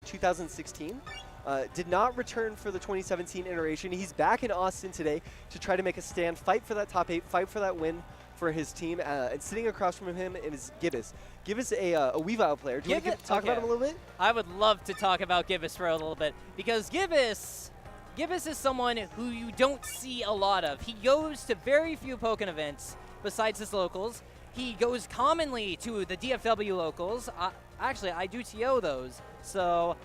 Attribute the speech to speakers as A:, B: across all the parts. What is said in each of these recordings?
A: 2016. Did not return for the 2017 iteration. He's back in Austin today to try to make a stand, fight for that top 8, fight for that win for his team. And sitting across from him is Gibus. Gibus, a Weavile player. Do you want to talk about him a little bit?
B: I would love to talk about Gibus for a little bit, because Gibus is someone who you don't see a lot of. He goes to very few Pokken events besides his locals. He goes commonly to the DFW locals. Actually, I do TO those. So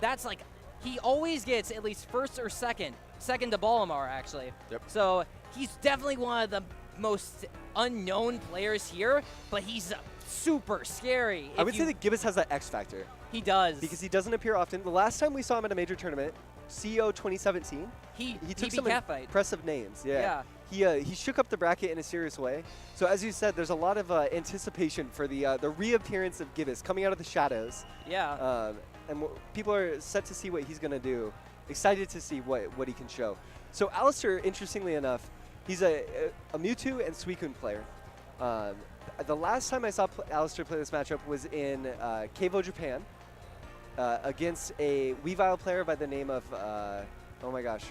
B: that's like, he always gets at least first or second to Ballamar, actually.
A: Yep.
B: So he's definitely one of the most unknown players here, but he's super scary.
A: I would say that Gibus has that X factor.
B: He does.
A: Because he doesn't appear often. The last time we saw him at a major tournament, CEO 2017, he took some impressive names. Yeah. He shook up the bracket in a serious way. So as you said, there's a lot of anticipation for the reappearance of Gibus coming out of the shadows.
B: Yeah.
A: And people are set to see what he's going to do. Excited to see what he can show. So ALLISTER, interestingly enough, he's a Mewtwo and Suicune player. The last time I saw ALLISTER play this matchup was in Keivo, Japan, against a Weavile player by the name of, oh my gosh,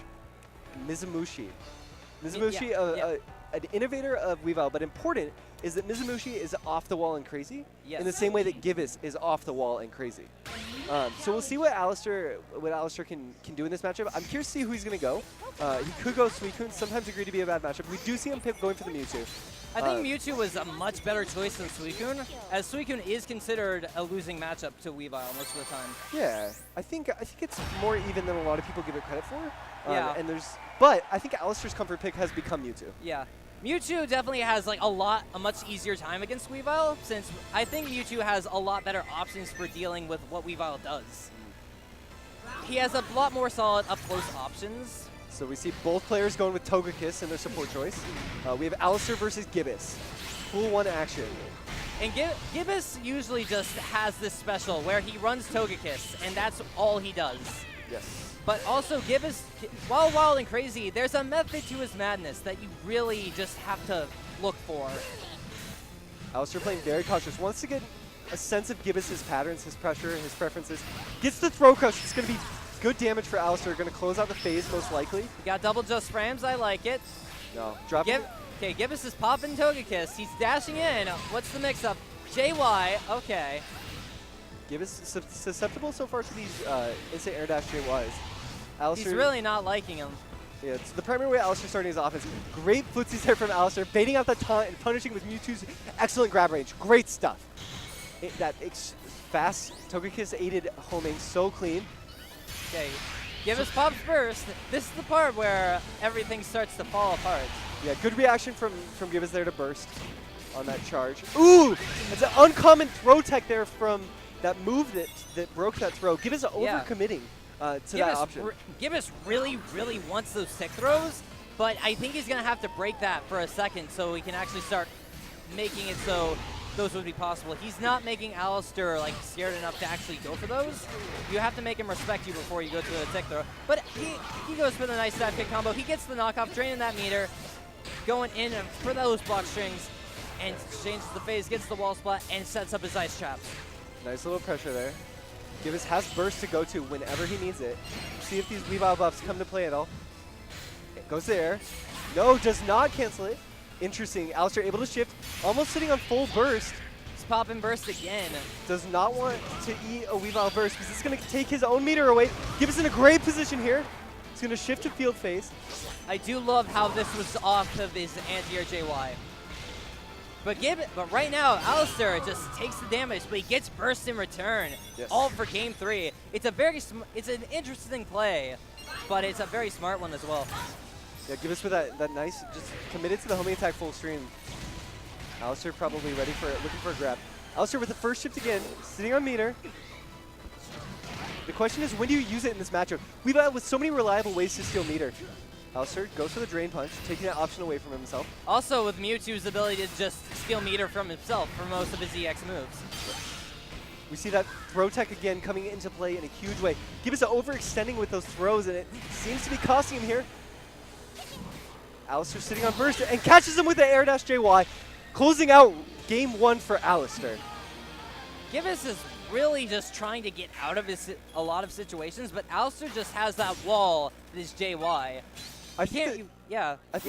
A: Mizumushi. Mizumushi, an innovator of Weavile, but important is that Mizumushi is off the wall and crazy in the same way that Gibus is off the wall and crazy. So we'll see what ALLISTER can do in this matchup. I'm curious to see who he's going to go. He could go Suicune, sometimes agree to be a bad matchup. We do see him going for the Mewtwo.
B: I think Mewtwo was a much better choice than Suicune, as Suicune is considered a losing matchup to Weavile most of the time.
A: Yeah, I think it's more even than a lot of people give it credit for.
B: Yeah.
A: But I think ALLISTER's comfort pick has become Mewtwo.
B: Yeah. Mewtwo definitely has like a much easier time against Weavile, since I think Mewtwo has a lot better options for dealing with what Weavile does. He has a lot more solid up-close options.
A: So we see both players going with Togekiss in their support choice. We have ALLISTER versus Gibus. Full one action.
B: And Gibus usually just has this special where he runs Togekiss, and that's all he does.
A: Yes.
B: But also Gibus, while wild and crazy, there's a method to his madness that you really just have to look for.
A: ALLISTER playing very cautious. Wants to get a sense of Gibus's patterns, his pressure, his preferences. Gets the throw crush. It's going to be good damage for ALLISTER. Going to close out the phase most likely.
B: You got double just frames. I like it.
A: No. Drop it.
B: Okay, Gibus is popping Togekiss. He's dashing in. What's the mix-up? JY. Okay.
A: Gibus susceptible so far to these instant air dash JYs. ALLISTER,
B: he's really not liking him.
A: Yeah, it's the primary way ALLISTER starting his offense. Great footsies there from ALLISTER, baiting out the taunt and punishing with Mewtwo's excellent grab range. Great stuff. That fast Togekiss aided homing so clean.
B: Okay, Gibus pops burst. This is the part where everything starts to fall apart.
A: Yeah, good reaction from Gibus there to burst on that charge. Ooh, it's an uncommon throw tech there from that move that broke that throw. Gibus overcommitting. To that option.
B: Gibus really, really wants those stick throws, but I think he's going to have to break that for a second so he can actually start making it so those would be possible. He's not making ALLISTER like scared enough to actually go for those. You have to make him respect you before you go to the stick throw. But he goes for the nice side kick combo. He gets the knockoff, draining that meter, going in for those block strings, and changes the phase, gets the wall splat, and sets up his ice traps.
A: Nice little pressure there. Gibus has burst to go to whenever he needs it. See if these Weavile buffs come to play at all. It goes there. No, does not cancel it. Interesting. ALLISTER able to shift. Almost sitting on full burst.
B: He's popping burst again.
A: Does not want to eat a Weavile burst because it's going to take his own meter away. Gibus in a great position here. He's going to shift to field phase.
B: I do love how this was off of his anti-air JY. But right now, ALLISTER just takes the damage, but he gets burst in return. Yes. All for game 3. It's an interesting play, but it's a very smart one as well.
A: Yeah, Gibus with that nice, just committed to the homing attack full stream. ALLISTER probably ready for it, looking for a grab. ALLISTER with the first shift again, sitting on meter. The question is, when do you use it in this matchup? We've had with so many reliable ways to steal meter. ALLISTER goes for the Drain Punch, taking that option away from himself. Also
B: with Mewtwo's ability to just steal meter from himself for most of his EX moves.
A: We see that throw tech again coming into play in a huge way. Gibus overextending with those throws, and it seems to be costing him here. ALLISTER sitting on burst and catches him with the air dash JY, closing out game 1 for ALLISTER.
B: Gibus is really just trying to get out of a lot of situations, but ALLISTER just has that wall that is JY.
A: I think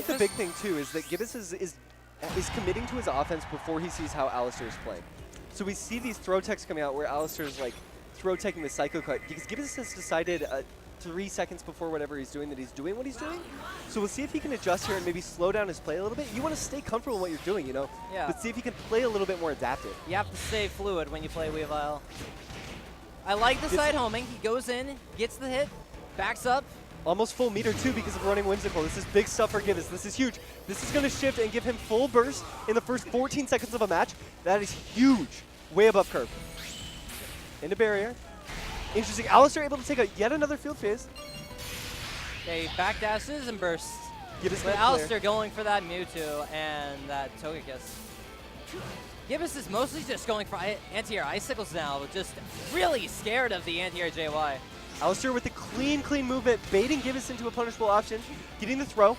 A: the big thing too is that Gibus is committing to his offense before he sees how ALLISTER is playing. So we see these throw techs coming out where ALLISTER is like throw teching the Psycho Cut because Gibus has decided 3 seconds before whatever he's doing that he's doing what he's doing. So we'll see if he can adjust here and maybe slow down his play a little bit. You want to stay comfortable in what you're doing, you know?
B: Yeah.
A: But see if he can play a little bit more adaptive.
B: You have to stay fluid when you play Weavile. I like the side homing. He goes in, gets the hit, backs up.
A: Almost full meter too because of running Whimsical. This is big stuff for Gibus. This is huge. This is going to shift and give him full burst in the first 14 seconds of a match. That is huge. Way above curve. Into barrier. Interesting. ALLISTER able to take yet another field phase.
B: Okay, back dashes and bursts.
A: Gibus
B: With ALLISTER going for that Mewtwo and that Togekiss. Gibus is mostly just going for anti-air icicles now, just really scared of the anti-air JY.
A: ALLISTER with the clean movement, baiting Gibus into a punishable option, getting the throw.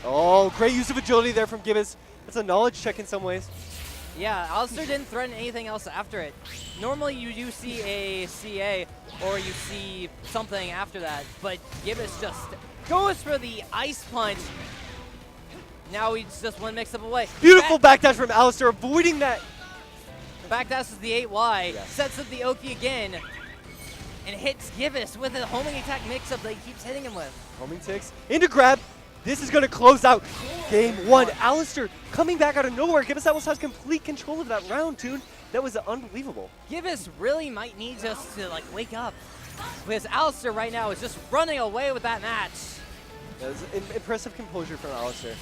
A: Oh, great use of agility there from Gibus. That's a knowledge check in some ways.
B: Yeah, ALLISTER didn't threaten anything else after it. Normally you do see a CA or you see something after that, but Gibus just goes for the ice punch. Now he's just one mix-up away.
A: Beautiful backdash from ALLISTER, avoiding that.
B: Backdash is the 8Y,
A: yeah.
B: Sets up the Oki again, and hits Gibus with a homing attack mix-up that he keeps hitting him with.
A: Homing ticks, into grab. This is going to close out game one. ALLISTER coming back out of nowhere. Gibus almost has complete control of that round, Toon. That was unbelievable.
B: Gibus really might need just to like wake up, because ALLISTER right now is just running away with that match.
A: That was impressive composure from ALLISTER.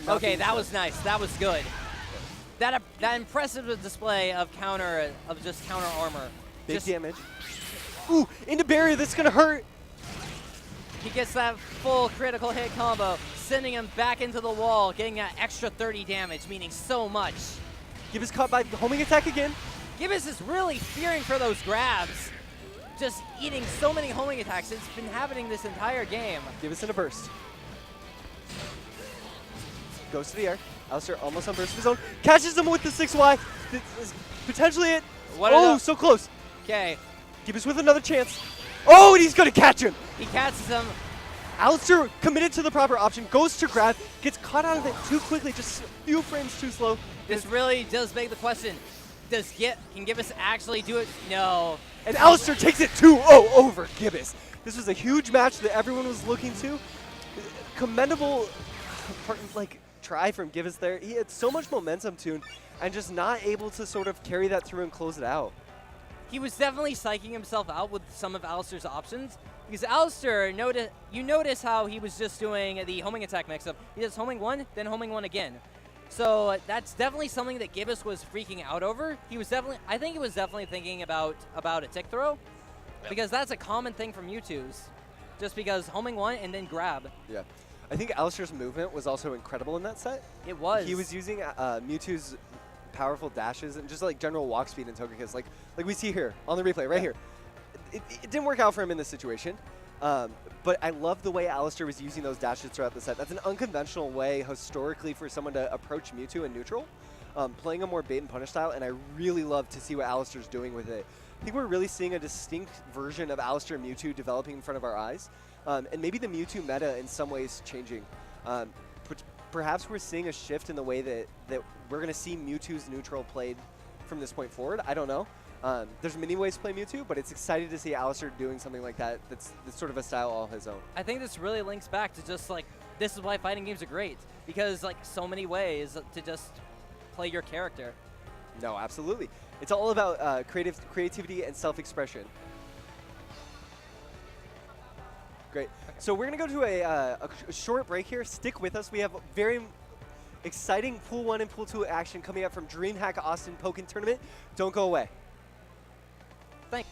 B: Okay, that was nice. That was good. That impressive display of just counter armor.
A: Big damage. Ooh, into barrier. That's going to hurt.
B: He gets that full critical hit combo, sending him back into the wall, getting that extra 30 damage, meaning so much.
A: Gibus caught by the homing attack again.
B: Gibus is really fearing for those grabs. Just eating so many homing attacks. It's been happening this entire game.
A: Gibus in a burst. Goes to the air. ALLISTER almost on burst of his own. Catches him with the 6Y. This is potentially it. Oh, so close.
B: Okay.
A: Gibus with another chance. Oh, and he's going to catch him.
B: He catches him.
A: ALLISTER committed to the proper option, goes to grab, gets caught out of it too quickly, just a few frames too slow.
B: This really does beg the question. Can Gibus actually do it? No.
A: And ALLISTER takes it 2-0 over Gibus. This was a huge match that everyone was looking to. Commendable try from Gibus there. He had so much momentum, Toon, and just not able to sort of carry that through and close it out.
B: He was definitely psyching himself out with some of ALLISTER's options, because ALLISTER, you notice how he was just doing the homing attack mix-up. He does homing one, then homing one again. So that's definitely something that Gibus was freaking out over. I think he was definitely thinking about a tick throw, because that's a common thing from Mewtwo's. Just because homing one and then grab. Yeah.
A: I think ALLISTER's movement was also incredible in that set.
B: It was.
A: He was using Mewtwo's powerful dashes and just like general walk speed and Togekiss, like we see here on the replay right here. It didn't work out for him in this situation, but I love the way ALLISTER was using those dashes throughout the set. That's an unconventional way historically for someone to approach Mewtwo in neutral, playing a more bait and punish style, and I really love to see what ALLISTER's doing with it. I think we're really seeing a distinct version of ALLISTER and Mewtwo developing in front of our eyes, and maybe the Mewtwo meta in some ways changing. Perhaps we're seeing a shift in the way that we're going to see Mewtwo's neutral played from this point forward. I don't know. There's many ways to play Mewtwo, but it's exciting to see ALLISTER doing something like that that's sort of a style all his own.
B: I think this really links back to just like, this is why fighting games are great, because like so many ways to just play your character.
A: No, absolutely. It's all about creativity and self-expression. Great. So we're going to go to a short break here. Stick with us. We have very exciting Pool 1 and Pool 2 action coming up from Dreamhack Austin Pokken Tournament. Don't go away.
B: Thanks.